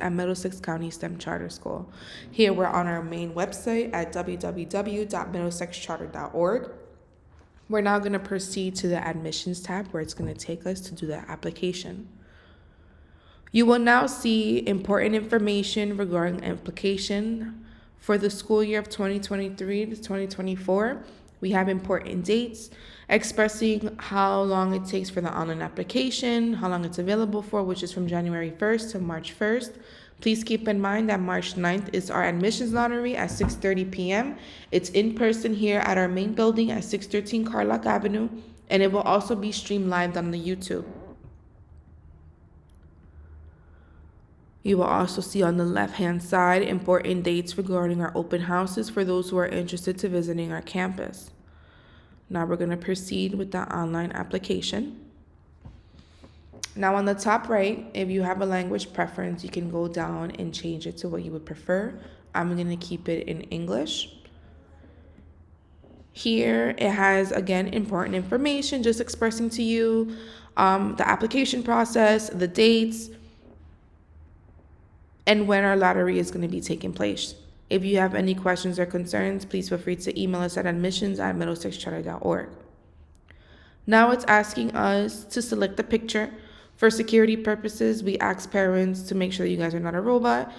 at Middlesex County STEM Charter School. Here we're on our main website at www.middlesexcharter.org. We're now going to proceed to the admissions tab where it's going to take us to do the application. You will now see important information regarding application for the school year of 2023 to 2024. We have important dates expressing how long it takes for the online application, how long it's available for, which is from January 1st to March 1st. Please keep in mind that March 9th is our admissions lottery at 6:30 p.m. It's in person here at our main building at 613 Carlock Avenue, and it will also be streamed live on the YouTube. You will also see on the left-hand side important dates regarding our open houses for those who are interested to visiting our campus. Now we're going to proceed with the online application. Now on the top right, if you have a language preference, you can go down and change it to what you would prefer. I'm going to keep it in English. Here it has, again, important information just expressing to you the application process, the dates, and when our lottery is going to be taking place. If you have any questions or concerns, please feel free to email us at admissions@middlesexcharter.org. Now it's asking us to select the picture. For security purposes, we ask parents to make sure that you guys are not a robot,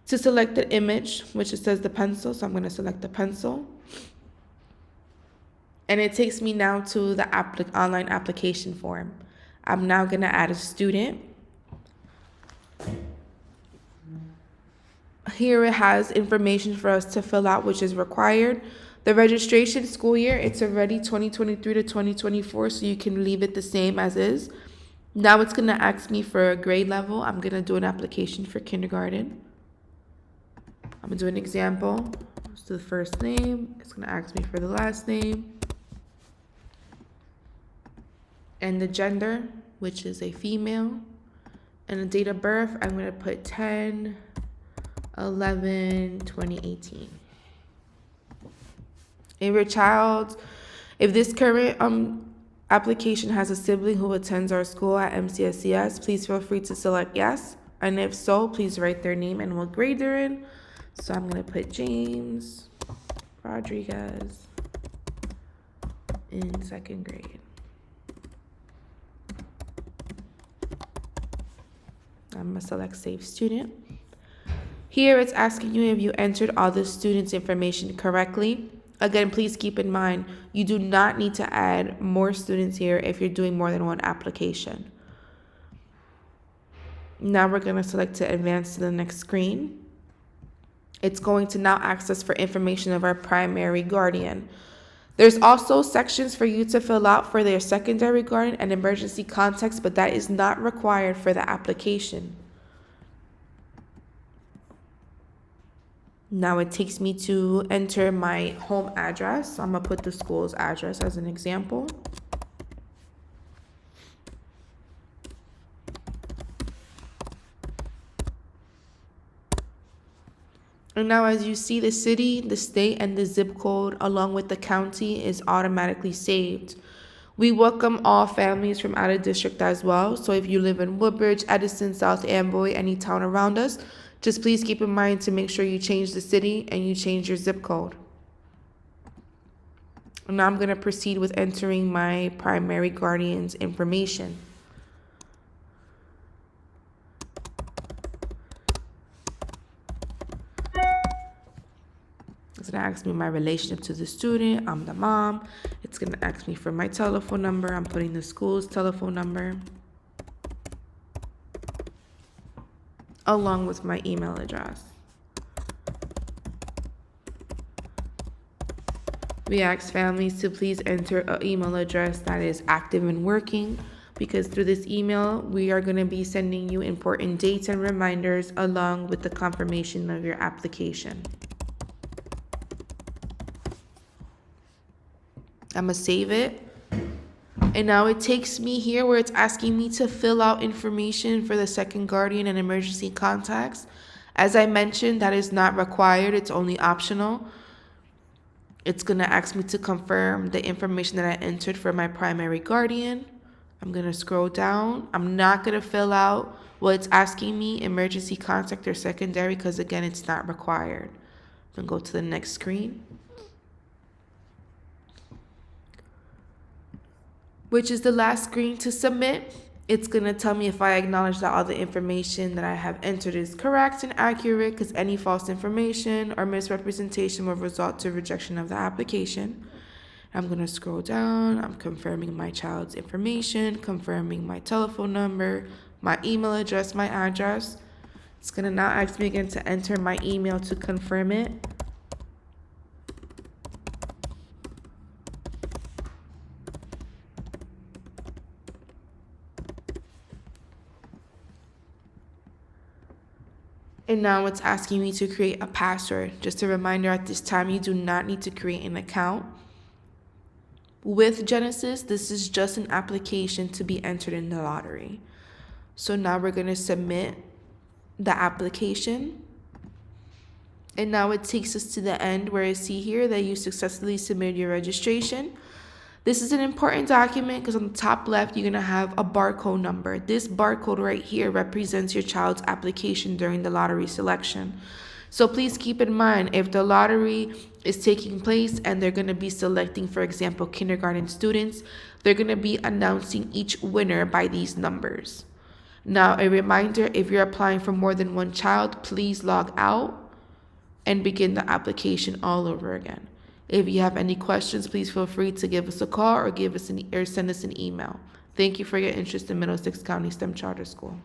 to select the image, which it says the pencil, so I'm going to select the pencil. And it takes me now to the online application form. I'm now going to add a student. Here it has information for us to fill out, which is required. The registration school year, it's already 2023 to 2024, so you can leave it the same as is. Now it's going to ask me for a grade level. I'm going to do an application for kindergarten. I'm going to do an example. So the first name, it's going to ask me for the last name. And the gender, which is a female. And the date of birth, I'm going to put 10/11/2018. If this current application has a sibling who attends our school at MCSCS, please feel free to select yes. And if so, please write their name and what grade they're in. So I'm going to put James Rodriguez in second grade. I'm going to select Save Student. Here it's asking you if you entered all the students' information correctly. Again, please keep in mind, you do not need to add more students here if you're doing more than one application. Now we're going to select to advance to the next screen. It's going to now ask us for information of our primary guardian. There's also sections for you to fill out for their secondary guardian and emergency contacts, but that is not required for the application. Now it takes me to enter my home address. So I'm going to put the school's address as an example. And now as you see, the city, the state, and the zip code along with the county is automatically saved. We welcome all families from out of district as well. So if you live in Woodbridge, Edison, South Amboy, any town around us, just please keep in mind to make sure you change the city and you change your zip code. And now I'm going to proceed with entering my primary guardian's information. It's going to ask me my relationship to the student. I'm the mom. It's going to ask me for my telephone number. I'm putting the school's telephone number, along with my email address. We ask families to please enter an email address that is active and working, because through this email, we are going to be sending you important dates and reminders along with the confirmation of your application. I'm going to save it. And now it takes me here where it's asking me to fill out information for the second guardian and emergency contacts. As I mentioned, that is not required. It's only optional. It's going to ask me to confirm the information that I entered for my primary guardian. I'm going to scroll down. I'm not going to fill out what it's asking me, emergency contact or secondary, because again, it's not required. I'm going to go to the next screen, which is the last screen to submit. It's going to tell me if I acknowledge that all the information that I have entered is correct and accurate, because any false information or misrepresentation will result to rejection of the application. I'm going to scroll down. I'm confirming my child's information, confirming my telephone number, my email address, my address. It's going to now ask me again to enter my email to confirm it. And now it's asking me to create a password. Just a reminder, at this time, you do not need to create an account. With Genesis, this is just an application to be entered in the lottery. So now we're going to submit the application. And now it takes us to the end where I see here that you successfully submitted your registration. This is an important document because on the top left, you're going to have a barcode number. This barcode right here represents your child's application during the lottery selection. So please keep in mind, if the lottery is taking place and they're going to be selecting, for example, kindergarten students, they're going to be announcing each winner by these numbers. Now, a reminder, if you're applying for more than one child, please log out and begin the application all over again. If you have any questions, please feel free to give us a call or send us an email. Thank you for your interest in Middlesex County STEM Charter School.